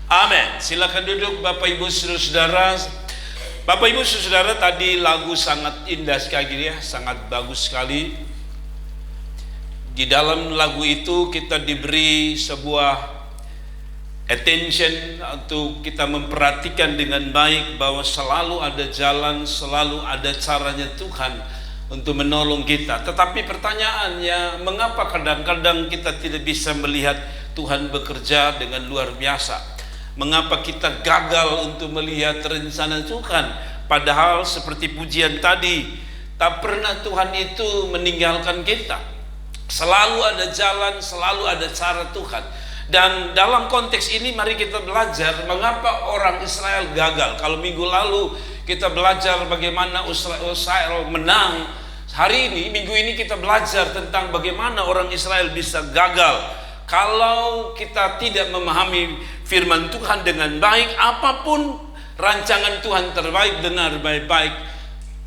Amin. Silakan duduk Bapak Ibu Saudara. Bapak Ibu Saudara, tadi lagu sangat indah sekali ya, sangat bagus sekali. Di dalam lagu itu kita diberi sebuah attention untuk kita memperhatikan dengan baik bahwa selalu ada jalan, selalu ada caranya Tuhan untuk menolong kita. Tetapi pertanyaannya, mengapa kadang-kadang kita tidak bisa melihat Tuhan bekerja dengan luar biasa? Mengapa kita gagal untuk melihat rencana Tuhan? Padahal seperti pujian tadi, tak pernah Tuhan itu meninggalkan kita. Selalu ada jalan, selalu ada cara Tuhan. Dan dalam konteks ini mari kita belajar mengapa orang Israel gagal. Kalau minggu lalu kita belajar bagaimana Israel menang, hari ini, minggu ini kita belajar tentang bagaimana orang Israel bisa gagal. Kalau kita tidak memahami firman Tuhan dengan baik, apapun rancangan Tuhan terbaik, benar, baik-baik,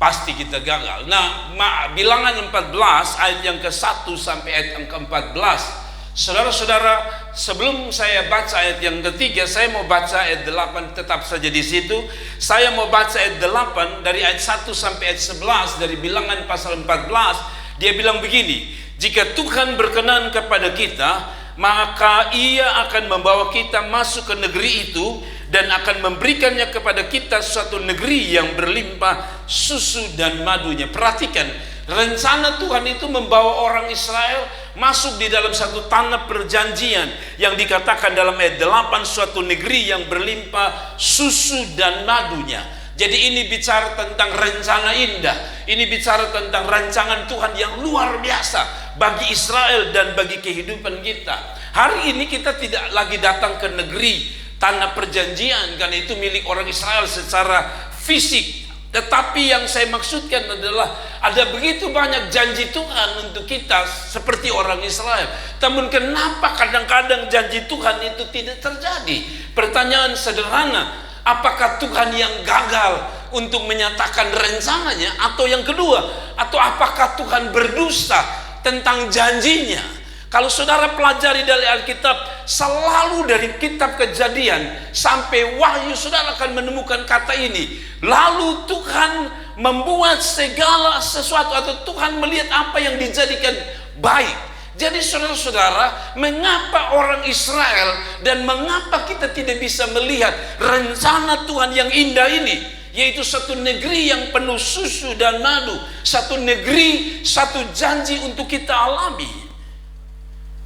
pasti kita gagal. Nah, Bilangan 14 ayat yang ke-1 sampai ayat yang ke-14. Saudara-saudara, sebelum saya baca ayat yang ketiga, saya mau baca ayat 8, tetap saja di situ. Saya mau baca ayat 8 dari ayat 1 sampai ayat 11 dari Bilangan pasal 14. Dia bilang begini, jika Tuhan berkenan kepada kita, maka Ia akan membawa kita masuk ke negeri itu dan akan memberikannya kepada kita suatu negeri yang berlimpah susu dan madunya. Perhatikan, rencana Tuhan itu membawa orang Israel masuk di dalam satu tanah perjanjian yang dikatakan dalam ayat 8, suatu negeri yang berlimpah susu dan madunya. Jadi ini bicara tentang rencana indah. Ini bicara tentang rancangan Tuhan yang luar biasa bagi Israel dan bagi kehidupan kita. Hari ini kita tidak lagi datang ke negeri tanah perjanjian, karena itu milik orang Israel secara fisik. Tetapi yang saya maksudkan adalah ada begitu banyak janji Tuhan untuk kita seperti orang Israel. Namun kenapa kadang-kadang janji Tuhan itu tidak terjadi? Pertanyaan sederhana, apakah Tuhan yang gagal untuk menyatakan rencananya? Atau yang kedua, atau apakah Tuhan berdusta tentang janjinya? Kalau saudara pelajari dari Alkitab, selalu dari kitab Kejadian sampai Wahyu, saudara akan menemukan kata ini. Lalu Tuhan membuat segala sesuatu, atau Tuhan melihat apa yang dijadikan baik. Jadi saudara-saudara, mengapa orang Israel dan mengapa kita tidak bisa melihat rencana Tuhan yang indah ini, yaitu satu negeri yang penuh susu dan madu, satu negeri, satu janji untuk kita alami.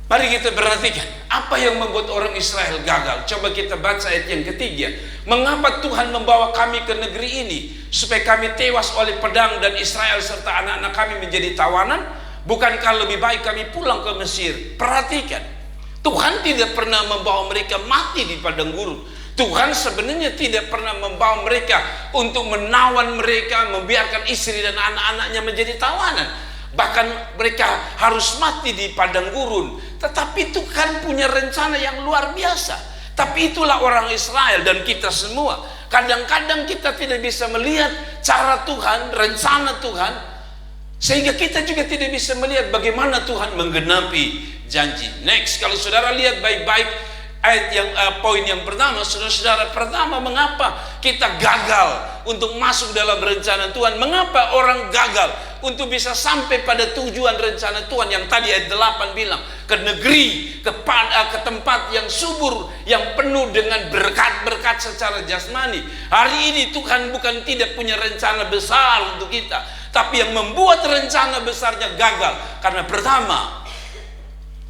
Mari kita perhatikan apa yang membuat orang Israel gagal. Coba kita baca ayat yang ketiga. Mengapa Tuhan membawa kami ke negeri ini? Supaya kami tewas oleh pedang dan Israel serta anak-anak kami menjadi tawanan? Bukankah lebih baik kami pulang ke Mesir? Perhatikan, Tuhan tidak pernah membawa mereka mati di padang gurun. Tuhan sebenarnya tidak pernah membawa mereka untuk menawan mereka, membiarkan istri dan anak-anaknya menjadi tawanan. Bahkan mereka harus mati di padang gurun. Tetapi Tuhan punya rencana yang luar biasa. Tapi itulah orang Israel dan kita semua. Kadang-kadang kita tidak bisa melihat cara Tuhan, rencana Tuhan, sehingga kita juga tidak bisa melihat bagaimana Tuhan menggenapi janji. Next, kalau saudara lihat baik-baik ayat yang poin yang pertama, saudara-saudara, pertama, mengapa kita gagal untuk masuk dalam rencana Tuhan? Mengapa orang gagal untuk bisa sampai pada tujuan rencana Tuhan yang tadi ayat 8 bilang, ke negeri, ke tempat yang subur, yang penuh dengan berkat-berkat secara jasmani. Hari ini Tuhan bukan tidak punya rencana besar untuk kita, tapi yang membuat rencana besarnya gagal karena pertama,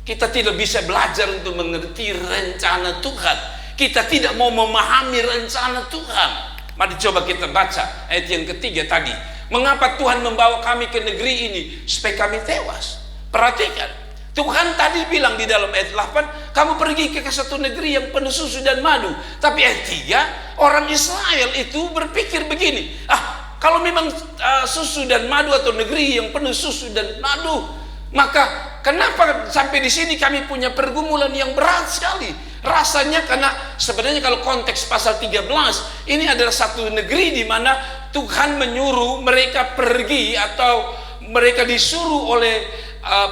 kita tidak bisa belajar untuk mengerti rencana Tuhan. Kita tidak mau memahami rencana Tuhan. Mari coba kita baca ayat yang ketiga tadi. Mengapa Tuhan membawa kami ke negeri ini? Supaya kami tewas. Perhatikan, Tuhan tadi bilang di dalam ayat 8, kamu pergi ke satu negeri yang penuh susu dan madu. Tapi ayat 3, orang Israel itu berpikir begini, kalau memang susu dan madu, atau negeri yang penuh susu dan madu, maka kenapa sampai di sini kami punya pergumulan yang berat sekali? Rasanya karena sebenarnya kalau konteks pasal 13, ini adalah satu negeri di mana Tuhan menyuruh mereka pergi, atau mereka disuruh oleh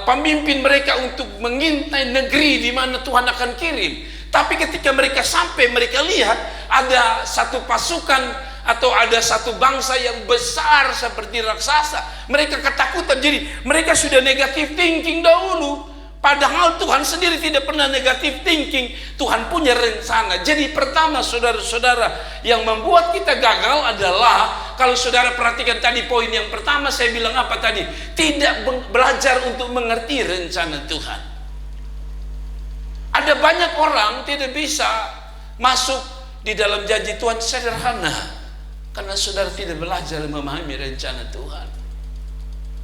pemimpin mereka untuk mengintai negeri di mana Tuhan akan kirim. Tapi ketika mereka sampai, mereka lihat ada satu pasukan atau ada satu bangsa yang besar seperti raksasa. Mereka ketakutan, jadi mereka sudah negatif thinking dahulu. Padahal Tuhan sendiri tidak pernah negatif thinking. Tuhan punya rencana. Jadi pertama, saudara-saudara, yang membuat kita gagal adalah, kalau saudara perhatikan tadi poin yang pertama, saya bilang apa tadi? Tidak belajar untuk mengerti rencana Tuhan. Ada banyak orang tidak bisa masuk di dalam janji Tuhan sederhana, karena saudara tidak belajar memahami rencana Tuhan.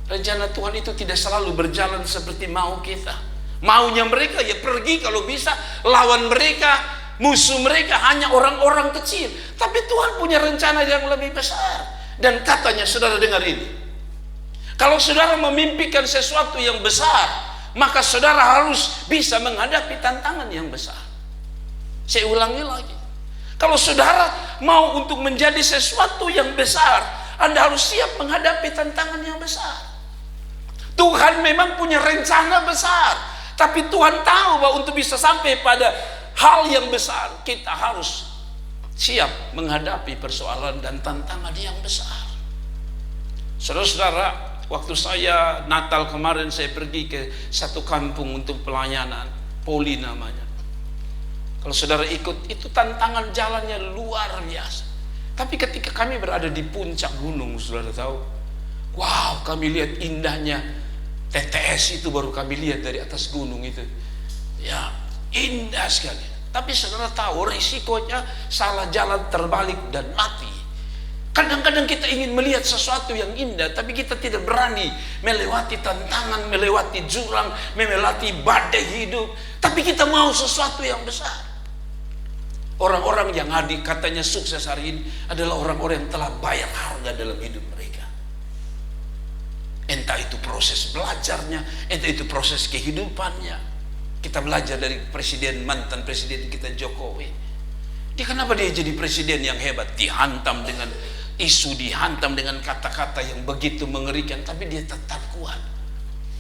Rencana Tuhan itu tidak selalu berjalan seperti mau kita. Maunya mereka ya pergi kalau bisa lawan mereka, musuh mereka hanya orang-orang kecil. Tapi Tuhan punya rencana yang lebih besar. Dan katanya, saudara dengar ini, kalau saudara memimpikan sesuatu yang besar, maka saudara harus bisa menghadapi tantangan yang besar. Saya ulangi lagi, kalau saudara mau untuk menjadi sesuatu yang besar, Anda harus siap menghadapi tantangan yang besar. Tuhan memang punya rencana besar, tapi Tuhan tahu bahwa untuk bisa sampai pada hal yang besar, kita harus siap menghadapi persoalan dan tantangan yang besar. Saudara-saudara, waktu saya Natal kemarin, saya pergi ke satu kampung untuk pelayanan, Poli namanya. Kalau saudara ikut, itu tantangan jalannya luar biasa. Tapi ketika kami berada di puncak gunung, saudara tahu, wow, kami lihat indahnya TTS itu, baru kami lihat dari atas gunung itu. Ya, indah sekali. Tapi saudara tahu risikonya salah jalan, terbalik dan mati. Kadang-kadang kita ingin melihat sesuatu yang indah, tapi kita tidak berani melewati tantangan, melewati jurang, melewati badai hidup. Tapi kita mau sesuatu yang besar. Orang-orang yang hadir katanya sukses hari ini adalah orang-orang yang telah bayar harga dalam hidup mereka. Entah itu proses belajarnya, entah itu proses kehidupannya. Kita belajar dari mantan presiden kita Jokowi. Kenapa dia jadi presiden yang hebat? Dihantam dengan isu, dihantam dengan kata-kata yang begitu mengerikan, tapi dia tetap kuat.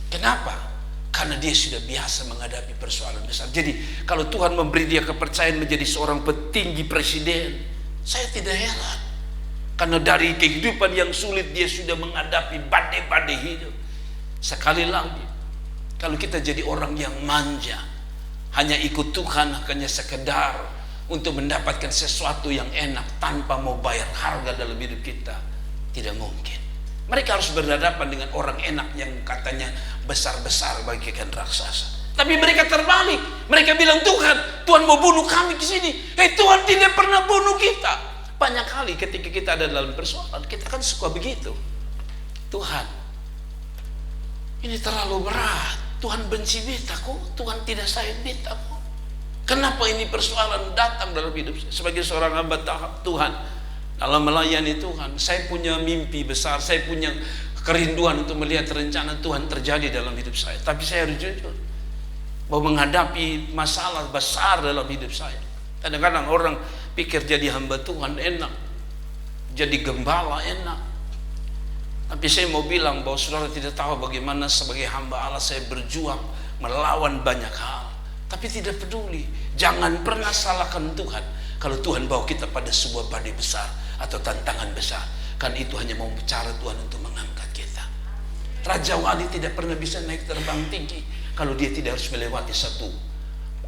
Kenapa? Karena dia sudah biasa menghadapi persoalan besar. Jadi kalau Tuhan memberi dia kepercayaan menjadi seorang petinggi presiden, saya tidak heran. Karena dari kehidupan yang sulit dia sudah menghadapi badai-badai hidup. Sekali lagi, kalau kita jadi orang yang manja, hanya ikut Tuhan hanya sekedar untuk mendapatkan sesuatu yang enak tanpa mau bayar harga dalam hidup kita, tidak mungkin. Mereka harus berhadapan dengan orang enak yang katanya besar-besar bagaikan raksasa. Tapi mereka terbalik. Mereka bilang, Tuhan mau bunuh kami ke sini. Tuhan tidak pernah bunuh kita. Banyak kali ketika kita ada dalam persoalan, kita kan suka begitu. Tuhan, ini terlalu berat. Tuhan benci beta kok. Tuhan tidak sayang beta kok. Kenapa ini persoalan datang dalam hidup saya? Sebagai seorang hamba Tuhan, dalam melayani Tuhan, saya punya mimpi besar. Saya punya kerinduan untuk melihat rencana Tuhan terjadi dalam hidup saya. Tapi saya harus jujur bahwa menghadapi masalah besar dalam hidup saya. Kadang-kadang orang pikir jadi hamba Tuhan enak, jadi gembala enak. Tapi saya mau bilang bahwa saudara tidak tahu bagaimana sebagai hamba Allah saya berjuang melawan banyak hal. Tapi tidak peduli, jangan pernah salahkan Tuhan kalau Tuhan bawa kita pada sebuah badai besar atau tantangan besar. Kan itu hanya mau bicara Tuhan untuk mengangkat kita. Raja Wali tidak pernah bisa naik terbang tinggi kalau dia tidak harus melewati satu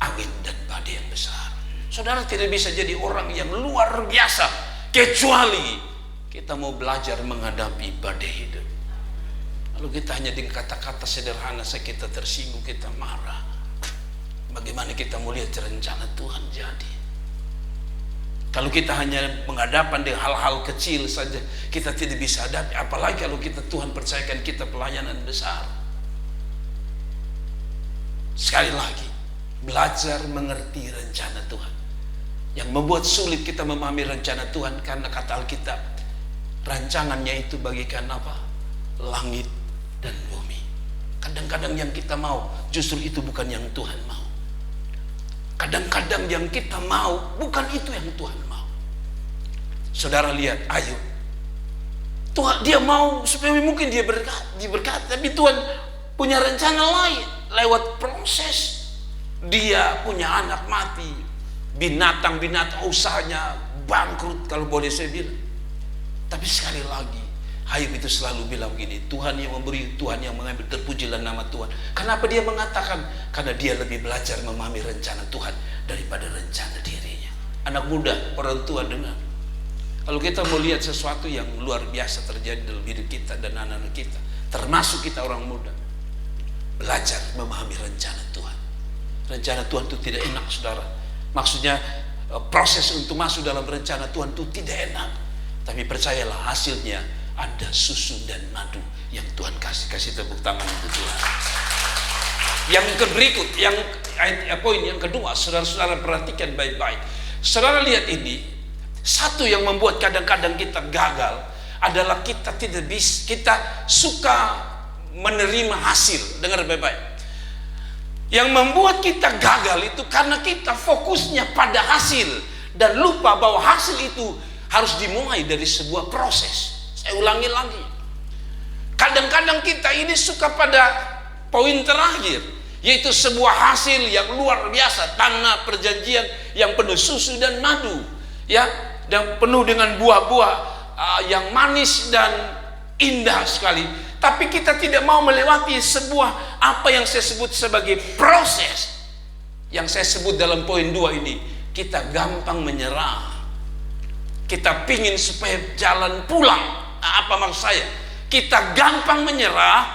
angin dan badai yang besar. Saudara tidak bisa jadi orang yang luar biasa kecuali kita mau belajar menghadapi badai hidup. Lalu kita hanya dengan kata-kata sederhana saja kita tersinggung, kita marah. Bagaimana kita mau lihat rencana Tuhan jadi? Kalau kita hanya menghadapan dengan hal-hal kecil saja, kita tidak bisa hadapi. Apalagi kalau Tuhan percayakan kita pelayanan besar. Sekali lagi, belajar mengerti rencana Tuhan. Yang membuat sulit kita memahami rencana Tuhan, karena kata Alkitab, rancangannya itu bagikan apa? Langit dan bumi. Kadang-kadang yang kita mau justru itu bukan yang Tuhan mau. Kadang-kadang yang kita mau bukan itu yang Tuhan mau. Saudara lihat Ayub, Tuhan dia mau supaya mungkin dia diberkati, tapi Tuhan punya rencana lain. Lewat proses dia punya anak mati, binatang-binatang usahanya bangkrut kalau boleh saya bilang. Tapi sekali lagi, Ayub itu selalu bilang begini, Tuhan yang memberi, Tuhan yang mengambil, terpujilah nama Tuhan. Kenapa dia mengatakan? Karena dia lebih belajar memahami rencana Tuhan daripada rencana dirinya. Anak muda, orang tua dengar. Kalau kita mau lihat sesuatu yang luar biasa terjadi dalam hidup kita dan anak-anak kita, termasuk kita orang muda, belajar memahami rencana Tuhan. Rencana Tuhan itu tidak enak, saudara. Maksudnya proses untuk masuk dalam rencana Tuhan itu tidak enak. Tapi percayalah, hasilnya ada susu dan madu yang Tuhan kasih tepuk tangan untuk Tuhan. Yang berikut, poin yang kedua, saudara-saudara perhatikan baik-baik. Saudara lihat ini, satu yang membuat kadang-kadang kita gagal adalah kita tidak bisa, kita suka menerima hasil. Dengar baik-baik. Yang membuat kita gagal itu karena kita fokusnya pada hasil dan lupa bahwa hasil itu harus dimulai dari sebuah proses. Saya ulangi lagi. Kadang-kadang kita ini suka pada poin terakhir, yaitu sebuah hasil yang luar biasa, tanah perjanjian yang penuh susu dan madu, ya, dan penuh dengan buah-buah yang manis dan indah sekali. Tapi kita tidak mau melewati sebuah apa yang saya sebut sebagai proses. Yang saya sebut dalam poin 2 ini, kita gampang menyerah. Kita pingin supaya jalan pulang. Apa maksud saya? Kita gampang menyerah,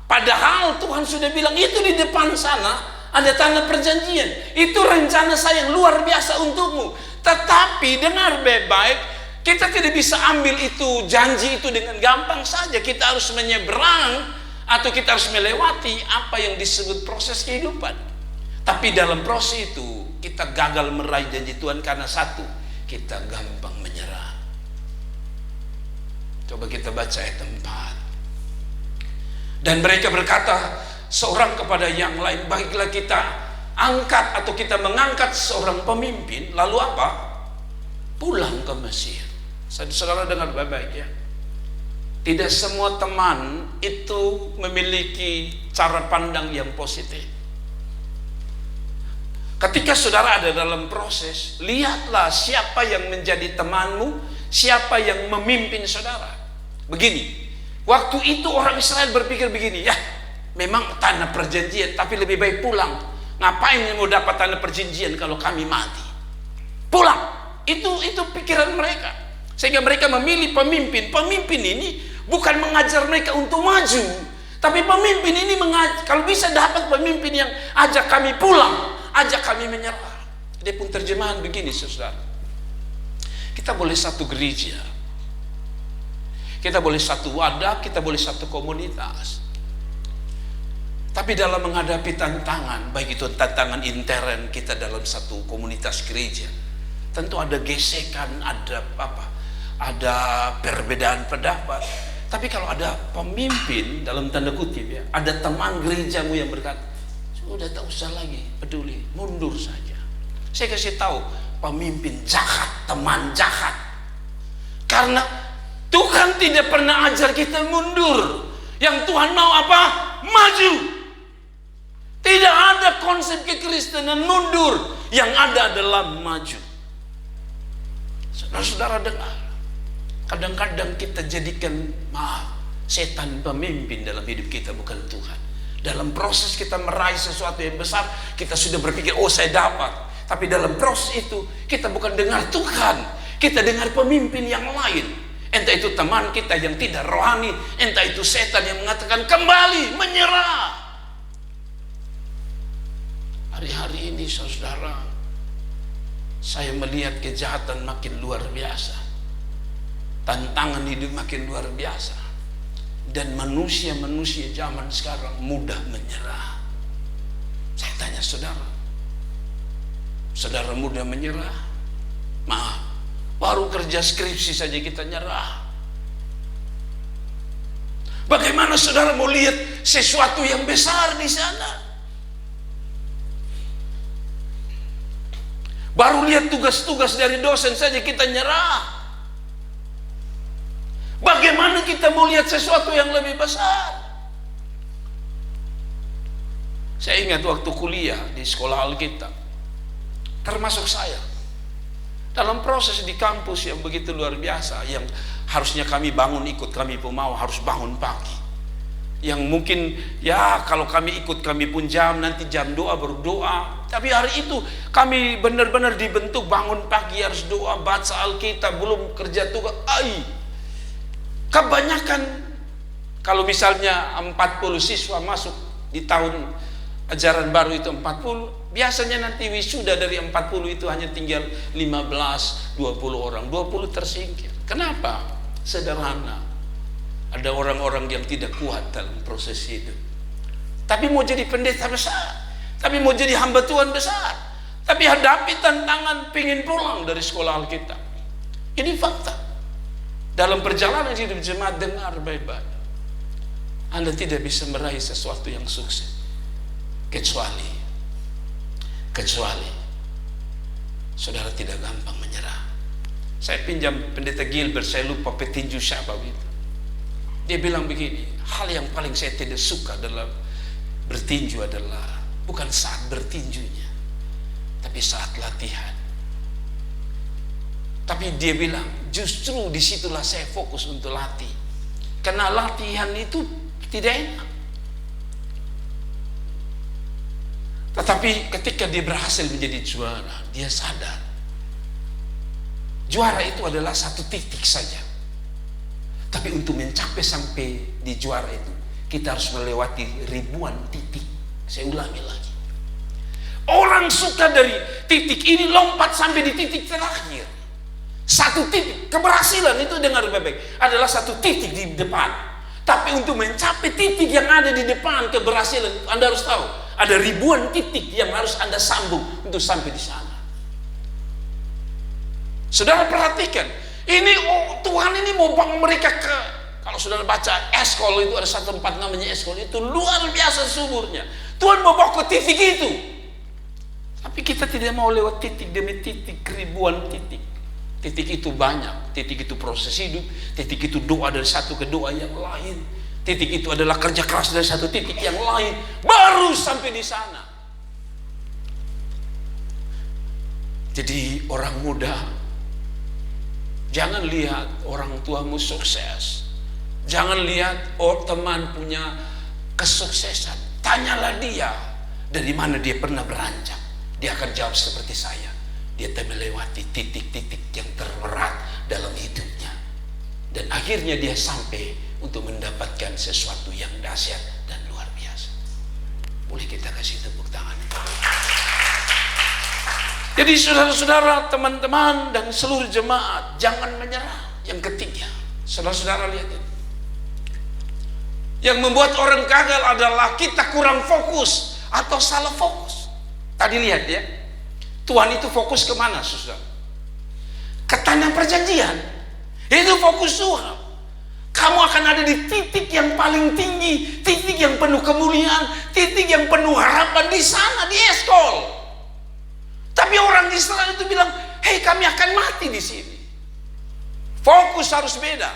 padahal Tuhan sudah bilang itu di depan sana ada tanah perjanjian. Itu rencana saya yang luar biasa untukmu. Tetapi dengar baik-baik, kita tidak bisa ambil itu janji itu dengan gampang saja. Kita harus menyeberang atau kita harus melewati apa yang disebut proses kehidupan. Tapi dalam proses itu kita gagal meraih janji Tuhan karena satu, kita gampang menyerah. Coba kita baca ayat 4. Dan mereka berkata seorang kepada yang lain, baiklah kita angkat atau kita mengangkat seorang pemimpin, lalu apa? Pulang ke Mesir. Saudara dengar baik-baik ya. Tidak semua teman itu memiliki cara pandang yang positif. Ketika saudara ada dalam proses, lihatlah siapa yang menjadi temanmu, siapa yang memimpin saudara. Begini, waktu itu orang Israel berpikir begini, ya memang tanah perjanjian, tapi lebih baik pulang. Ngapain mau dapat tanah perjanjian kalau kami mati? Pulang. Itu pikiran mereka. Sehingga mereka memilih pemimpin. Pemimpin ini bukan mengajar mereka untuk maju, tapi pemimpin ini kalau bisa dapat pemimpin yang ajak kami pulang, ajak kami menyerah. Dia pun terjemahan begini, saudara. Kita boleh satu gereja, kita boleh satu wadah, kita boleh satu komunitas. Tapi dalam menghadapi tantangan, baik itu tantangan intern kita dalam satu komunitas gereja, tentu ada gesekan, ada perbedaan pendapat. Tapi kalau ada pemimpin dalam tanda kutip ya, ada teman gerejamu yang berkata, sudah tak usah lagi peduli, mundur saja. Saya kasih tahu, pemimpin jahat, teman jahat. Karena Tuhan tidak pernah ajar kita mundur. Yang Tuhan mau apa? Maju. Tidak ada konsep kekristenan mundur. Yang ada adalah maju. Saudara-saudara dengar, kadang-kadang kita jadikan setan pemimpin dalam hidup kita, bukan Tuhan. Dalam proses kita meraih sesuatu yang besar, kita sudah berpikir, oh saya dapat. Tapi dalam proses itu, kita bukan dengar Tuhan, kita dengar pemimpin yang lain. Entah itu teman kita yang tidak rohani, entah itu setan yang mengatakan kembali, menyerah. Hari-hari ini saudara, saya melihat kejahatan makin luar biasa, tantangan hidup makin luar biasa, dan manusia-manusia zaman sekarang mudah menyerah. Saya tanya saudara, saudara mudah menyerah? Maaf, baru kerja skripsi saja kita nyerah. Bagaimana saudara mau lihat sesuatu yang besar di sana? Baru lihat tugas-tugas dari dosen saja kita nyerah. Bagaimana kita mau lihat sesuatu yang lebih besar? Saya ingat waktu kuliah di sekolah Alkitab, termasuk saya. Dalam proses di kampus yang begitu luar biasa, yang harusnya kami bangun ikut, kami pun mau harus bangun pagi. Yang mungkin ya kalau kami ikut kami pun nanti jam doa berdoa. Tapi hari itu kami benar-benar dibentuk bangun pagi harus doa, baca Alkitab, belum kerja tugas. Kebanyakan kalau misalnya 40 siswa masuk di tahun ajaran baru itu 40, biasanya nanti wisuda dari 40 itu hanya tinggal 15, 20 orang, 20 tersingkir. Kenapa? Sederhana. Ada orang-orang yang tidak kuat dalam proses hidup. Tapi mau jadi pendeta besar, tapi mau jadi hamba Tuhan besar, tapi hadapi tantangan pingin pulang dari sekolah Alkitab. Ini fakta. Dalam perjalanan hidup jemaat, dengar baik-baik. Anda tidak bisa meraih sesuatu yang sukses kecuali saudara tidak gampang menyerah. Saya pinjam pendeta Gilbert, saya lupa petinju siapa itu. Dia bilang begini, hal yang paling saya tidak suka dalam bertinju adalah bukan saat bertinjunya, tapi saat latihan. Tapi dia bilang, justru disitulah saya fokus untuk latih. Karena latihan itu tidak enak. Tetapi ketika dia berhasil menjadi juara, dia sadar juara itu adalah satu titik saja. Tapi untuk mencapai sampai di juara itu, kita harus melewati ribuan titik. Saya ulangi lagi. Orang suka dari titik ini lompat sampai di titik terakhir. Satu titik keberhasilan itu, dengar baik-baik, adalah satu titik di depan. Tapi untuk mencapai titik yang ada di depan keberhasilan, Anda harus tahu ada ribuan titik yang harus Anda sambung untuk sampai di sana. Saudara perhatikan, ini Tuhan ini mau bawa mereka ke, kalau saudara baca Eskol itu ada satu tempat namanya Eskol, itu luar biasa suburnya. Tuhan mau bawa ke titik itu. Tapi kita tidak mau lewat titik demi titik, ribuan titik. Titik itu banyak, titik itu proses hidup, titik itu doa dari satu ke doa yang lain. Titik itu adalah kerja keras dari satu titik yang lain, baru sampai di sana. Jadi orang muda, jangan lihat orang tuamu sukses. Jangan lihat teman punya kesuksesan. Tanyalah dia, dari mana dia pernah beranjak. Dia akan jawab seperti saya. Dia telah melewati titik-titik yang terberat dalam hidupnya. Dan akhirnya dia sampai untuk mendapatkan sesuatu yang dahsyat dan luar biasa. Boleh kita kasih tepuk tangan. Jadi saudara-saudara, teman-teman, dan seluruh jemaat, jangan menyerah. Yang ketiga, saudara-saudara lihat ini. Yang membuat orang gagal adalah kita kurang fokus atau salah fokus. Tadi lihat ya, Tuhan itu fokus kemana saudara? Ke tanah perjanjian. Itu fokus Tuhan. Kamu akan ada di titik yang paling tinggi, titik yang penuh kemuliaan, titik yang penuh harapan di sana, di Eskol. Tapi orang Israel itu bilang, hei kami akan mati di sini. Fokus harus beda.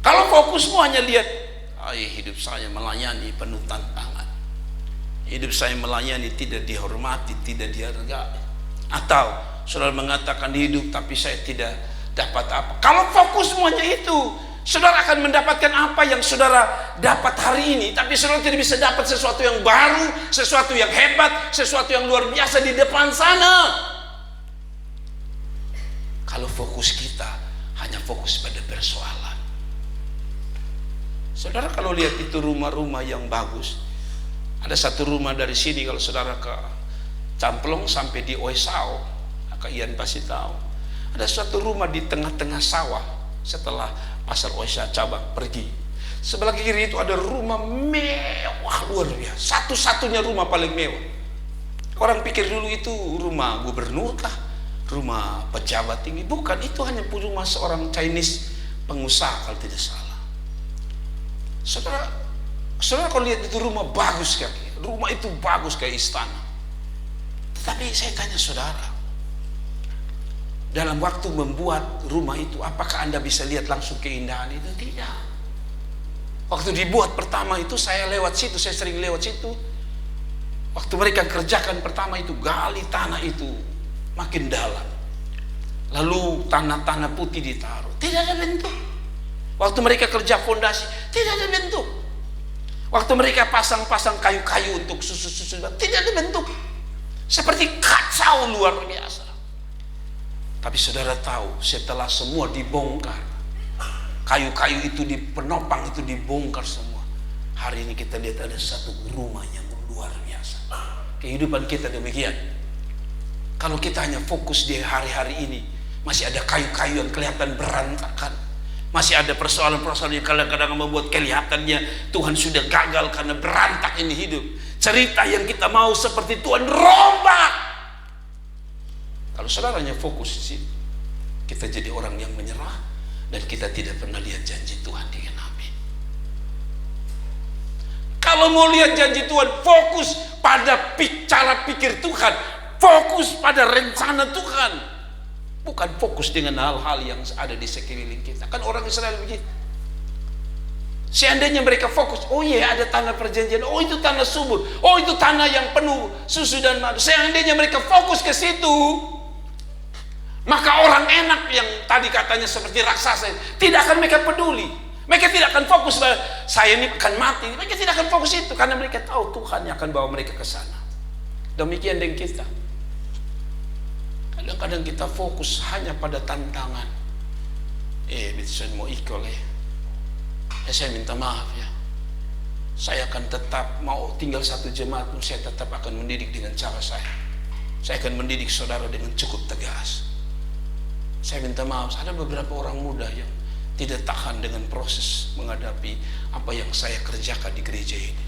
Kalau fokusmu hanya lihat, hidup saya melayani penuh tantangan. Hidup saya melayani tidak dihormati, tidak dihargai. Atau saudara mengatakan hidup tapi saya tidak dapat apa. Kalau fokusmu hanya itu, saudara akan mendapatkan apa yang saudara dapat hari ini, tapi saudara tidak bisa dapat sesuatu yang baru, sesuatu yang hebat, sesuatu yang luar biasa di depan sana. Kalau fokus kita hanya fokus pada persoalan. Saudara kalau lihat itu rumah-rumah yang bagus, ada satu rumah dari sini kalau saudara ke Camplong sampai di Oesau, Kak Ian pasti tahu. Ada suatu rumah di tengah-tengah sawah setelah pasar Oesau cabang pergi. Sebelah kiri itu ada rumah mewah luar biasa, satu-satunya rumah paling mewah. Orang pikir dulu itu rumah gubernur lah, rumah pejabat tinggi. Bukan, itu hanya rumah seorang Chinese pengusaha kalau tidak salah. Saudara kalau lihat itu rumah bagus sekali, rumah itu bagus kayak istana. Tetapi saya tanya saudara, dalam waktu membuat rumah itu, apakah Anda bisa lihat langsung keindahan itu? Tidak. Waktu dibuat pertama itu saya lewat situ, saya sering lewat situ. Waktu mereka kerjakan pertama itu, gali tanah itu makin dalam. Lalu tanah-tanah putih ditaruh, tidak ada bentuk. Waktu mereka kerja fondasi, tidak ada bentuk. Waktu mereka pasang-pasang kayu-kayu untuk susu-susu, tidak ada bentuk. Seperti kacau luar biasa. Tapi saudara tahu, setelah semua dibongkar, kayu-kayu itu penopang itu dibongkar semua. Hari ini kita lihat ada satu rumah yang luar biasa. Kehidupan kita demikian. Kalau kita hanya fokus di hari-hari ini, masih ada kayu-kayu yang kelihatan berantakan. Masih ada persoalan-persoalan yang kadang-kadang membuat kelihatannya Tuhan sudah gagal karena berantak ini hidup. Cerita yang kita mau seperti Tuhan rombak. Kalau saudara hanya fokus di situ, kita jadi orang yang menyerah dan kita tidak pernah lihat janji Tuhan digenapi. Kalau mau lihat janji Tuhan, fokus pada cara pikir Tuhan, fokus pada rencana Tuhan, bukan fokus dengan hal-hal yang ada di sekeliling kita. Kan orang Israel begitu. Seandainya mereka fokus, oh iya ada tanah perjanjian, oh itu tanah subur, oh itu tanah yang penuh susu dan madu. Seandainya mereka fokus ke situ, maka orang enak yang tadi katanya seperti raksasa tidak akan mereka peduli. Mereka tidak akan fokus bahwa saya ini akan mati. Mereka tidak akan fokus itu karena mereka tahu Tuhan yang akan bawa mereka ke sana. Demikian dengan kita. Kadang-kadang kita fokus hanya pada tantangan. Bisa mau ikut saya minta maaf ya. Saya akan tetap mau tinggal satu jemaat pun saya tetap akan mendidik dengan cara saya. Saya akan mendidik saudara dengan cukup tegas. Saya minta maaf, ada beberapa orang muda yang tidak tahan dengan proses menghadapi apa yang saya kerjakan di gereja ini.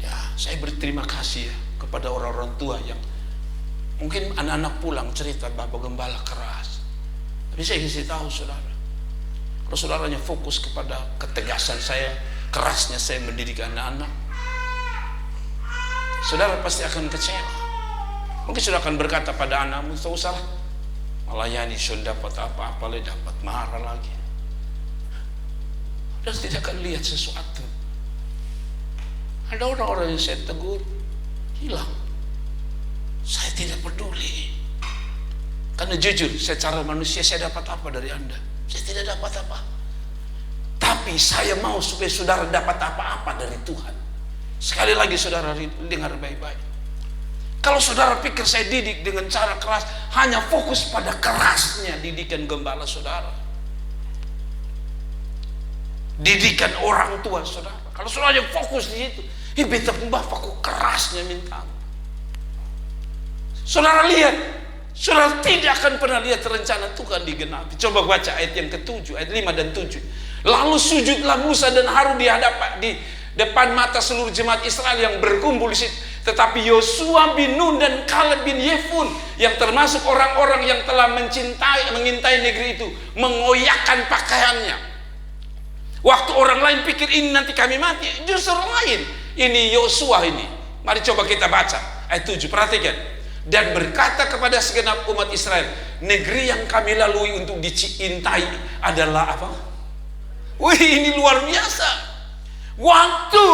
Ya, saya berterima kasih ya kepada orang-orang tua yang mungkin anak-anak pulang cerita Bapak Gembala keras. Tapi saya kasih tahu saudara, kalau saudaranya fokus kepada ketegasan saya, kerasnya saya mendidik anak-anak, saudara pasti akan kecewa. Mungkin saudara akan berkata pada anakmu, tak usah melayani, sudah dapat apa-apa, dapat marah lagi. Dan tidak akan lihat sesuatu. Ada orang-orang yang saya tegur, hilang. Saya tidak peduli. Karena jujur, secara manusia saya dapat apa dari Anda? Saya tidak dapat apa. Tapi saya mau supaya saudara dapat apa-apa dari Tuhan. Sekali lagi saudara dengar baik-baik. Kalau saudara pikir saya didik dengan cara keras, hanya fokus pada kerasnya didikan gembala saudara, didikan orang tua saudara. Kalau saudara fokus di situ, beta mbah aku kerasnya minta. Saudara lihat, saudara tidak akan pernah lihat rencana Tuhan digenapi. Coba baca ayat yang ke-7, ayat 5 dan 7. Lalu sujudlah Musa dan Harun di depan mata seluruh jemaat Israel yang berkumpul di situ. Tetapi Yosua bin Nun dan Kaleb bin Yefun yang termasuk orang-orang yang telah mengintai negeri itu mengoyakkan pakaiannya. Waktu orang lain pikir ini nanti kami mati, justru lain. Ini Yosua ini. Mari coba kita baca ayat 7, perhatikan. Dan berkata kepada segenap umat Israel, negeri yang kami lalui untuk dicintai adalah apa? Wih, ini luar biasa. Waktu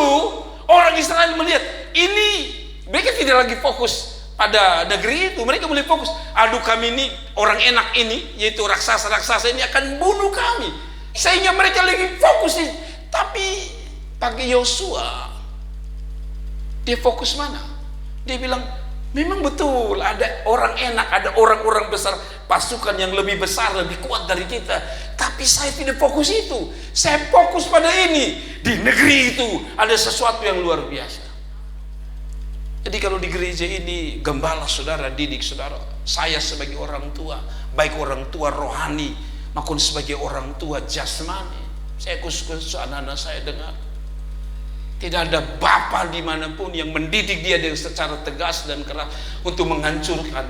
orang Israel melihat ini, mereka tidak lagi fokus pada negeri itu. Mereka mulai fokus, aduh kami ini orang enak ini, yaitu raksasa-raksasa ini akan bunuh kami. Sehingga mereka lagi fokus. Tapi bagi Yosua, dia fokus mana? Dia bilang, memang betul ada orang enak, ada orang-orang besar, pasukan yang lebih besar, lebih kuat dari kita. Tapi saya tidak fokus itu. Saya fokus pada ini. Di negeri itu ada sesuatu yang luar biasa. Jadi kalau di gereja ini, gembala saudara, didik saudara, saya sebagai orang tua, baik orang tua rohani maupun sebagai orang tua jasmani, saya khusus anak-anak saya dengar, tidak ada bapa dimanapun yang mendidik dia dengan secara tegas dan keras untuk menghancurkan.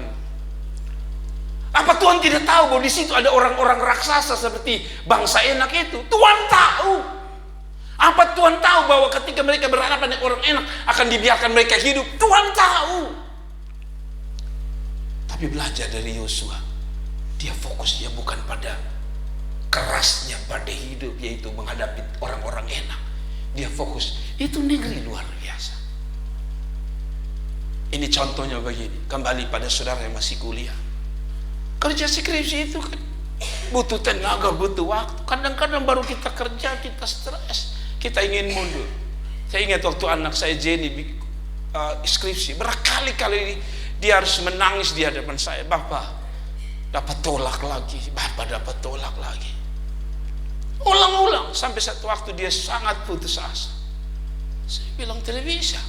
Apa Tuhan tidak tahu bahwa di situ ada orang-orang raksasa seperti bangsa enak itu? Tuhan tahu. Apa Tuhan tahu bahwa ketika mereka berhadapan dengan orang enak akan dibiarkan mereka hidup? Tuhan tahu. Tapi belajar dari Yosua, dia fokusnya bukan pada kerasnya pada hidup, yaitu menghadapi orang-orang enak. Dia fokus, itu negeri luar biasa. Ini contohnya begini, kembali pada saudara yang masih kuliah. Kerja skripsi itu kan butuh tenaga, butuh waktu. Kadang-kadang baru kita kerja, kita stres, kita ingin mundur. Saya ingat waktu anak saya Jenny skripsi, berkali-kali dia harus menangis di hadapan saya. Bapak dapat tolak lagi, Bapak dapat tolak lagi. Ulang-ulang sampai satu waktu dia sangat putus asa. Saya bilang tidak bisa.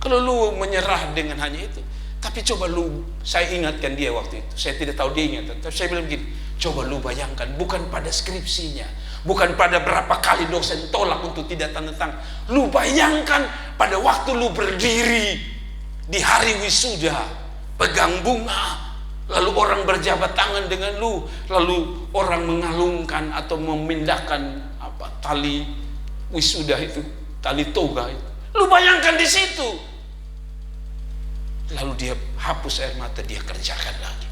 Kalau lu menyerah dengan hanya itu, tapi coba lu, saya ingatkan dia waktu itu. Saya tidak tahu dia ingat, tapi saya bilang begini, coba lu bayangkan, bukan pada skripsinya, bukan pada berapa kali dosen tolak untuk tidak tanda tangan. Lu bayangkan pada waktu lu berdiri di hari wisuda, pegang bunga, lalu orang berjabat tangan dengan lu, lalu orang mengalungkan atau memindahkan tali wisuda itu, tali toga itu. Lu bayangkan di situ. Lalu dia hapus air mata, dia kerjakan lagi.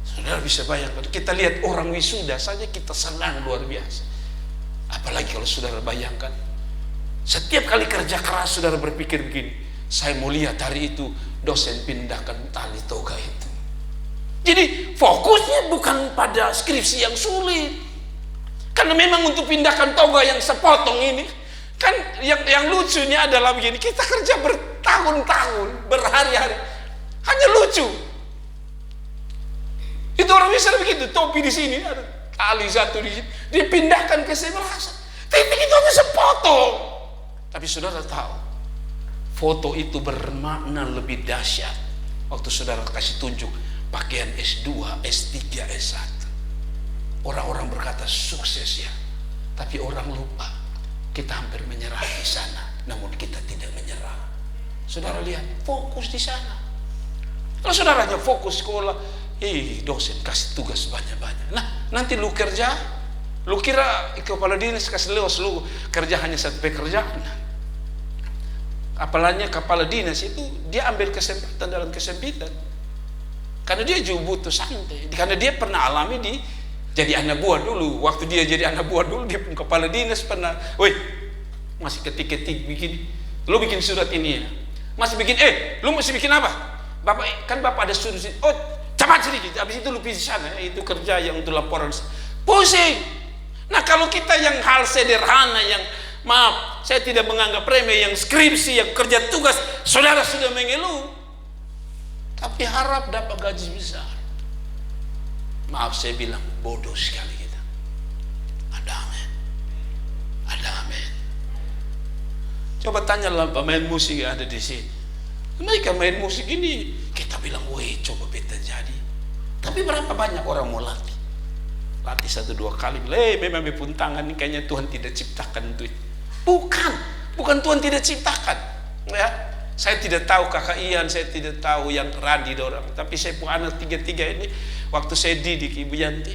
Saudara bisa bayangkan, kita lihat orang wisuda saja kita senang luar biasa. Apalagi kalau saudara bayangkan, setiap kali kerja keras saudara berpikir begini, saya mau lihat hari itu dosen pindahkan tali toga itu. Jadi fokusnya bukan pada skripsi yang sulit. Karena memang untuk pindahkan toga yang sepotong ini, kan yang lucunya adalah begini, kita kerja bertahun-tahun, berhari-hari, hanya lucu. Itu orang bisa begitu, topi di sini, ada tali satu di sini, dipindahkan ke sebelah, titik itu hanya sepotong. Tapi saudara tahu, foto itu bermakna lebih dahsyat waktu saudara kasih tunjuk pakaian S2, S3, S1. Orang-orang berkata sukses ya, tapi orang lupa kita hampir menyerah di sana, namun kita tidak menyerah. Saudara lihat, fokus di sana. Kalau saudara hanya fokus sekolah, dosen kasih tugas banyak-banyak. Nah, nanti lu kerja, lu kira kepala dinas kasih leos, lu kerja hanya satu pekerjaan. Apalagi kepala dinas itu dia ambil kesempatan dalam kesempitan. Karena dia juga butuh santai. Karena dia pernah alami jadi anak buah dulu. Waktu dia jadi anak buah dulu, dia pun kepala dinas pernah, woi, masih ketik-ketik begini, lu bikin surat ini ya, masih bikin, lu masih bikin apa? Bapak, kan bapak ada surat, oh cepat sedikit, habis itu lu pergi sana, itu kerja yang untuk laporan, pusing. Nah kalau kita yang hal sederhana, yang maaf, saya tidak menganggap remeh, yang skripsi, yang kerja tugas, saudara sudah mengeluh, tapi harap dapat gaji besar. Maaf saya bilang, bodoh sekali kita. Ada amin. Ada amin. Coba tanyalah pemain musik yang ada di sini. Mereka main musik ini, kita bilang, woi coba beta jadi. Tapi berapa banyak orang mau latih? Latih 1-2 kali, memang pun tangan ini kayaknya Tuhan tidak ciptakan itu. Bukan Tuhan tidak ciptakan. Ya, saya tidak tahu kakak Ian, saya tidak tahu yang Radi dorang. Tapi saya pun anak 3 ini, waktu saya didik Ibu Yanti,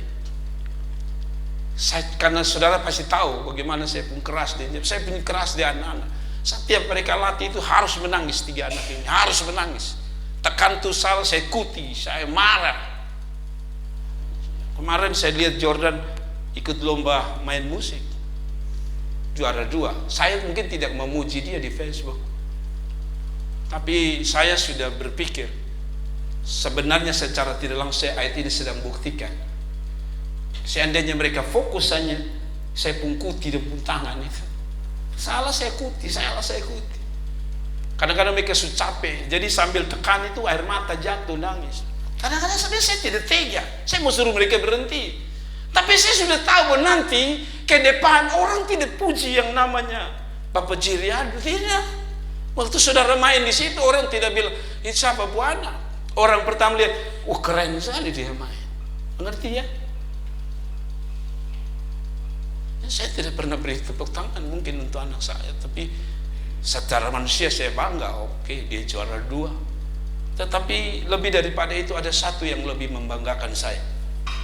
karena saudara pasti tahu bagaimana saya pun keras dia. Saya pun keras di anak-anak. Setiap mereka latih itu harus menangis, 3 anak ini harus menangis. Tekan tusal saya kuti, saya marah. Kemarin saya lihat Jordan ikut lomba main musik, juara 2. Saya mungkin tidak memuji dia di Facebook, tapi saya sudah berpikir, sebenarnya secara tidak langsung ayat ini sedang buktikan. Seandainya mereka fokus hanya saya pungkuti dan pun tangan itu, salah saya kuti. Kadang-kadang mereka sudah capek, jadi sambil tekan itu air mata jatuh, nangis. Kadang-kadang sebenarnya saya tidak tega, saya mau suruh mereka berhenti, tapi saya sudah tahu bahwa nanti ke depan orang tidak puji yang namanya Bapak Jiriadu, tidak. Waktu saudara main di situ orang tidak bilang itu siapa Bu Ana. Orang pertama lihat, keren sekali dia main. Mengerti ya? Saya tidak pernah beri tepuk tangan mungkin untuk anak saya, tapi secara manusia saya bangga. Oke, dia juara 2. Tetapi lebih daripada itu ada satu yang lebih membanggakan saya.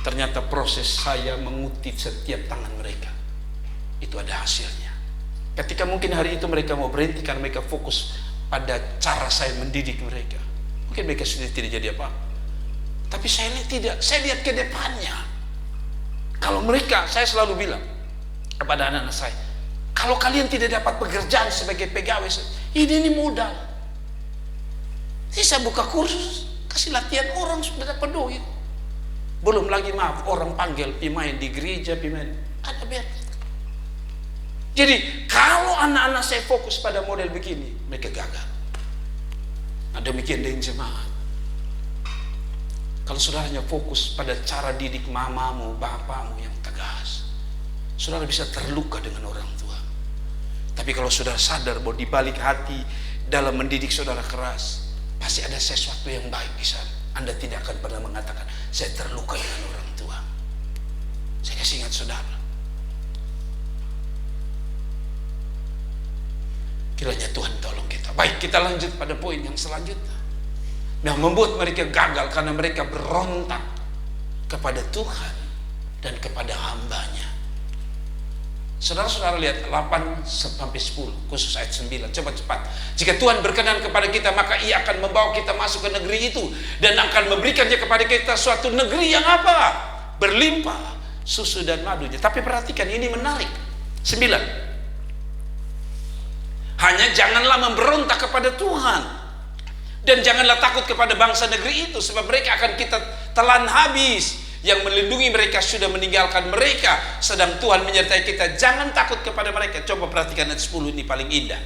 Ternyata proses saya mengutip setiap tangan mereka itu ada hasilnya. Ketika mungkin hari itu mereka mau berhenti karena mereka fokus pada cara saya mendidik mereka, mungkin mereka sudah tidak jadi apa. Tapi saya lihat tidak, saya lihat ke depannya. Kalau mereka, saya selalu bilang kepada anak-anak saya, kalau kalian tidak dapat pekerjaan sebagai pegawai, Ini modal. Jadi saya buka kursus, kasih latihan, orang sudah dapat duit. Belum lagi maaf, orang panggil pemain di gereja, pemain ada berkat. Jadi kalau anak-anak saya fokus pada model begini, mereka gagal. Ada demikian dengan jemaat. Kalau saudaranya fokus pada cara didik mamamu, bapamu yang tegas, saudara bisa terluka dengan orang tua. Tapi kalau saudara sadar bahwa di balik hati dalam mendidik saudara keras, pasti ada sesuatu yang baik di sana. Anda tidak akan pernah mengatakan, saya terluka dengan orang tua. Saya kasih ingat saudara, kiranya Tuhan tolong kita. Baik, kita lanjut pada poin yang selanjutnya. Yang membuat mereka gagal karena mereka berontak kepada Tuhan dan kepada hambanya. Saudara-saudara lihat 8-10, khusus ayat 9. Coba cepat. Jika Tuhan berkenan kepada kita, maka Ia akan membawa kita masuk ke negeri itu dan akan memberikannya kepada kita suatu negeri yang apa? Berlimpah susu dan madunya. Tapi perhatikan, ini menarik. 9. Hanya janganlah memberontak kepada Tuhan. Dan janganlah takut kepada bangsa negeri itu, sebab mereka akan kita telan habis. Yang melindungi mereka sudah meninggalkan mereka, sedang Tuhan menyertai kita. Jangan takut kepada mereka. Coba perhatikan ayat 10, ini paling indah.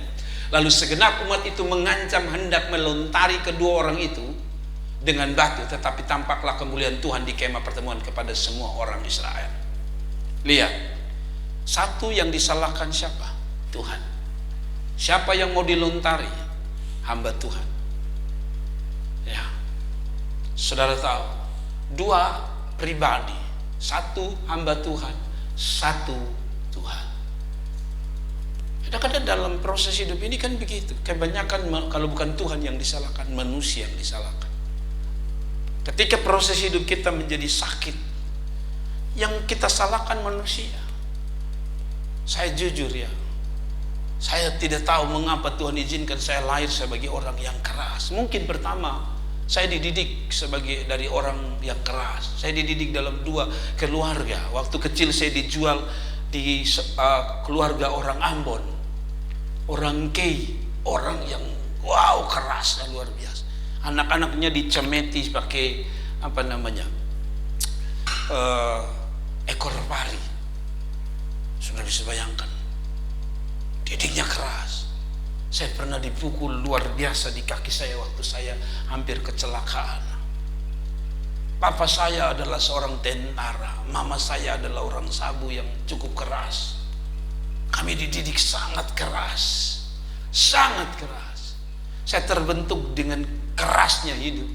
Lalu segenap umat itu mengancam hendak melontari kedua orang itu dengan batu, tetapi tampaklah kemuliaan Tuhan di kemah pertemuan kepada semua orang Israel. Lihat, satu yang disalahkan siapa? Tuhan. Siapa yang mau dilontari? Hamba Tuhan. Ya, saudara tahu, dua pribadi, satu hamba Tuhan, satu Tuhan. Kadang-kadang dalam proses hidup ini kan begitu. Kebanyakan kalau bukan Tuhan yang disalahkan, manusia yang disalahkan. Ketika proses hidup kita menjadi sakit, yang kita salahkan manusia. Saya jujur ya, saya tidak tahu mengapa Tuhan izinkan saya lahir sebagai orang yang keras. Mungkin pertama saya dididik sebagai dari orang yang keras. Saya dididik dalam dua keluarga. Waktu kecil saya dijual di keluarga orang Ambon, orang Kei, orang yang wow keras dan luar biasa. Anak-anaknya dicemeti pakai apa namanya, ekor pari. Sudah bisa bayangkan, didiknya keras. Saya pernah dipukul luar biasa di kaki saya waktu saya hampir kecelakaan. Papa saya adalah seorang tentara, mama saya adalah orang sabu yang cukup keras. Kami dididik sangat keras, sangat keras. Saya terbentuk dengan kerasnya hidup.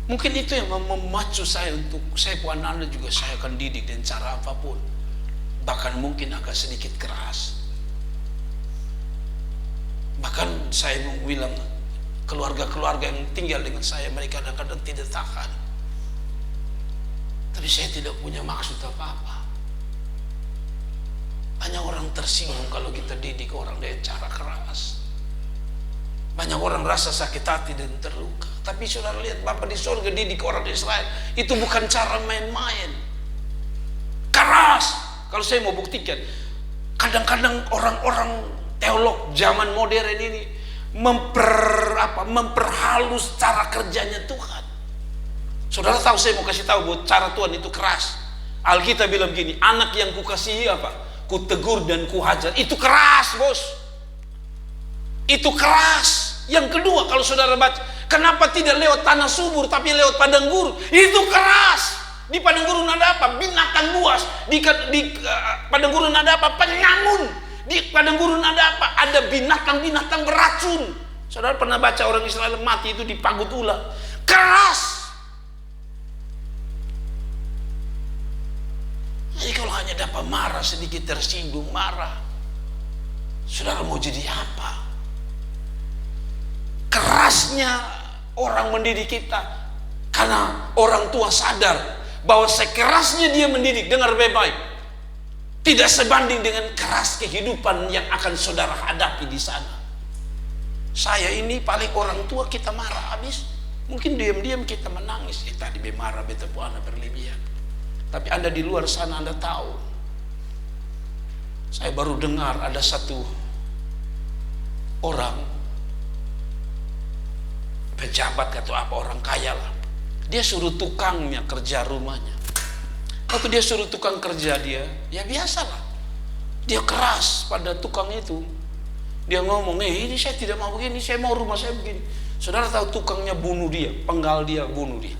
Mungkin itu yang memacu saya untuk saya pun Anda juga saya akan didik dengan cara apapun. Bahkan mungkin agak sedikit keras. Bahkan saya bilang keluarga-keluarga yang tinggal dengan saya, mereka kadang-kadang tidak tahan. Tapi saya tidak punya maksud apa-apa. Banyak orang tersinggung kalau kita didik orang dengan cara keras. Banyak orang rasa sakit hati dan terluka. Tapi saudara lihat, Bapa di surga didik orang Israel itu bukan cara main-main. Keras. Kalau saya mau buktikan, kadang-kadang orang-orang teolog zaman modern ini memperhalus cara kerjanya Tuhan. Saudara tahu, saya mau kasih tahu bahwa cara Tuhan itu keras. Alkitab bilang gini, anak yang kukasihi apa? Kutegur dan kuhajar. Itu keras, bos. Itu keras. Yang kedua, kalau saudara baca, kenapa tidak lewat tanah subur tapi lewat padang gurun? Itu keras. Di padang gurun ada apa? Binatang buas. Di padang gurun ada apa? Penyamun. Di padang gurun ada apa? Ada binatang-binatang beracun. Saudara pernah baca orang Israel mati itu dipagut ular. Keras. Jadi kalau hanya dapat marah, sedikit tersinggung, marah, saudara mau jadi apa? Kerasnya orang mendidik kita. Karena orang tua sadar bahwa sekerasnya dia mendidik, dengar baik-baik, tidak sebanding dengan keras kehidupan yang akan saudara hadapi di sana. Saya ini paling orang tua kita marah habis. Mungkin diam-diam kita menangis. Tadi marah beta puana berlebihan. Tapi Anda di luar sana Anda tahu. Saya baru dengar ada satu orang pejabat atau apa, orang kaya lah, dia suruh tukangnya kerja rumahnya. Waktu dia suruh tukang kerja, dia ya biasalah, dia keras pada tukang itu. Dia ngomong, ini saya tidak mau begini, saya mau rumah saya begini. Saudara tahu tukangnya bunuh dia, penggal dia, bunuh dia.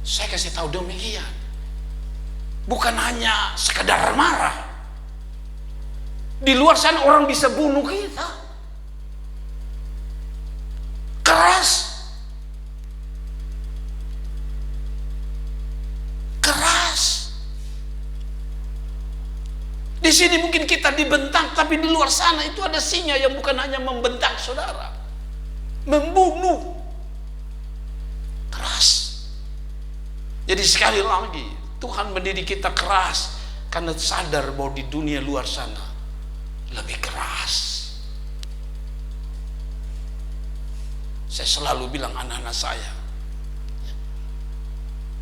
Saya kasih tahu demikian, bukan hanya sekedar marah. Di luar sana orang bisa bunuh kita. Keras. Keras. Di sini mungkin kita dibentak, tapi di luar sana itu ada singa yang bukan hanya membentak saudara, membunuh. Keras. Jadi sekali lagi, Tuhan mendidik kita keras karena sadar bahwa di dunia luar sana lebih keras. Saya selalu bilang anak-anak saya,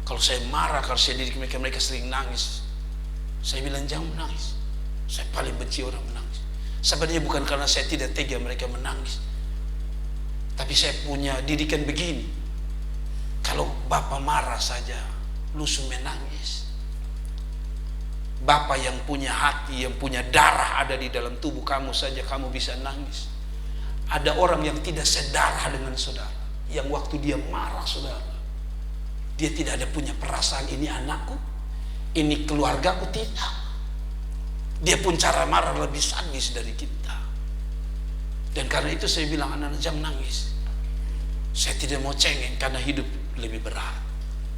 kalau saya marah, kalau saya didik mereka sering nangis, saya bilang jangan menangis. Saya paling benci orang menangis. Sebenarnya bukan karena saya tidak tega mereka menangis, tapi saya punya didikan begini. Kalau Bapak marah saja, langsung menangis. Bapak yang punya hati, yang punya darah ada di dalam tubuh kamu saja, kamu bisa nangis. Ada orang yang tidak sedarah dengan saudara, yang waktu dia marah saudara, dia tidak ada punya perasaan ini anakku, ini keluargaku, tidak. Dia pun cara marah lebih sadis dari kita. Dan karena itu saya bilang anak-anak jangan nangis. Saya tidak mau cengeng karena hidup lebih berat.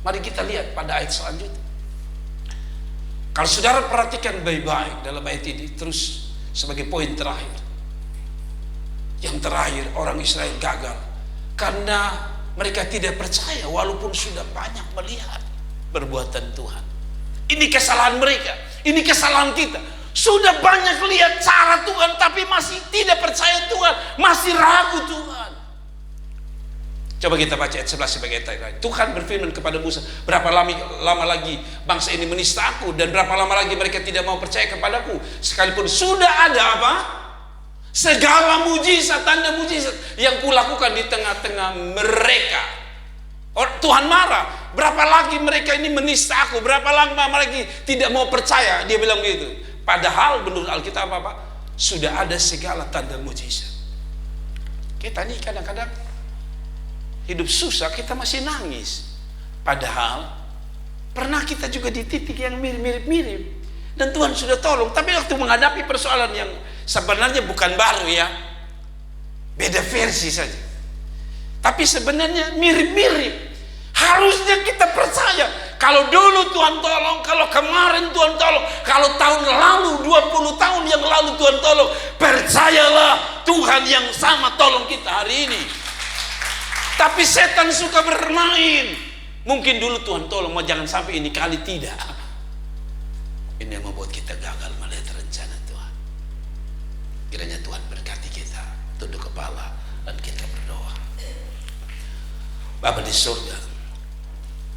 Mari kita lihat pada ayat selanjutnya. Kalau saudara perhatikan baik-baik dalam ayat ini, terus sebagai poin terakhir. Yang terakhir, orang Israel gagal karena mereka tidak percaya walaupun sudah banyak melihat perbuatan Tuhan. Ini kesalahan mereka, ini kesalahan kita. Sudah banyak lihat cara Tuhan, tapi masih tidak percaya Tuhan, masih ragu Tuhan. Coba kita baca ayat 11 sebagai terakhir. Tuhan berfirman kepada Musa, berapa lama lagi bangsa ini menista aku, dan berapa lama lagi mereka tidak mau percaya kepadaku, sekalipun sudah ada apa? Segala mujizat, tanda mujizat yang kulakukan di tengah-tengah mereka. Tuhan marah, berapa lagi mereka ini menista aku, berapa lama lagi tidak mau percaya. Dia bilang begitu. Padahal menurut Alkitab apa? Sudah ada segala tanda mujizat. Kita nih kadang-kadang hidup susah, kita masih nangis. Padahal pernah kita juga di titik yang mirip-mirip, dan Tuhan sudah tolong. Tapi waktu menghadapi persoalan yang sebenarnya bukan baru ya, beda versi saja, tapi sebenarnya mirip-mirip. Harusnya kita percaya, kalau dulu Tuhan tolong, kalau kemarin Tuhan tolong, kalau tahun lalu, 20 tahun yang lalu Tuhan tolong, percayalah Tuhan yang sama tolong kita hari ini. Tapi setan suka bermain. Mungkin dulu Tuhan tolong, mau jangan sampai ini kali tidak. Ini yang membuat kita gagal melihat rencana Tuhan. Kiranya Tuhan berkati kita, tunduk kepala dan kita berdoa. Bapa di surga,